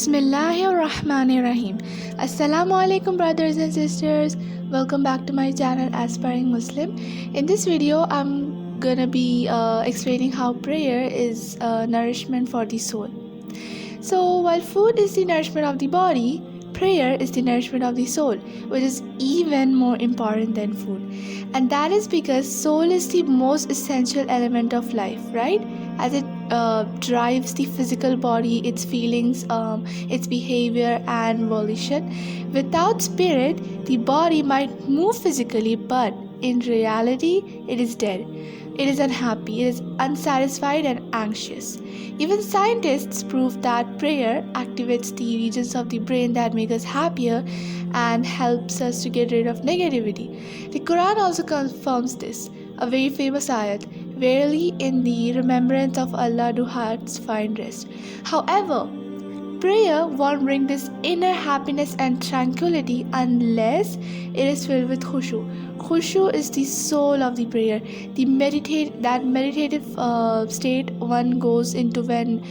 Bismillahirrahmanirrahim. Assalamu alaikum brothers and sisters. Welcome back to my channel Aspiring Muslim. In this video I'm gonna be explaining how prayer is nourishment for the soul. So while food is the nourishment of the body, prayer is the nourishment of the soul, which is even more important than food. And that is because soul is the most essential element of life, right? As it drives the physical body, its feelings, its behavior and volition. Without spirit, the body might move physically, but in reality, it is dead. It is unhappy, it is unsatisfied and anxious. Even scientists prove that prayer activates the regions of the brain that make us happier and helps us to get rid of negativity. The Quran also confirms this. A very famous ayat, Verily, in the remembrance of Allah do hearts find rest. However, prayer won't bring this inner happiness and tranquility unless it is filled with Khushu. Khushu is the soul of the prayer, the meditative state one goes into when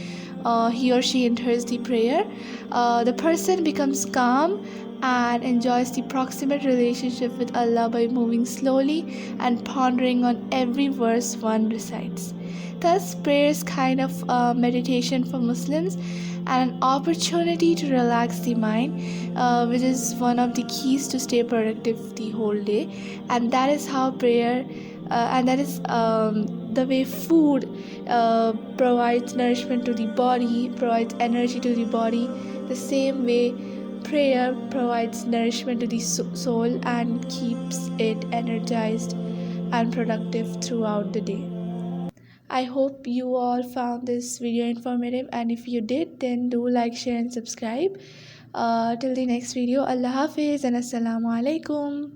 he or she enters the prayer. The person becomes calm and enjoys the proximate relationship with Allah by moving slowly and pondering on every verse one recites. Thus, prayer is kind of meditation for Muslims and an opportunity to relax the mind, which is one of the keys to stay productive the whole day. And that is how prayer, and that is the way food provides nourishment to the body, provides energy to the body. The same way prayer provides nourishment to the soul and keeps it energized and productive throughout the day. I hope you all found this video informative, and if you did, then do like, share and subscribe. Till the next video, Allah Hafiz and Assalamu alaikum.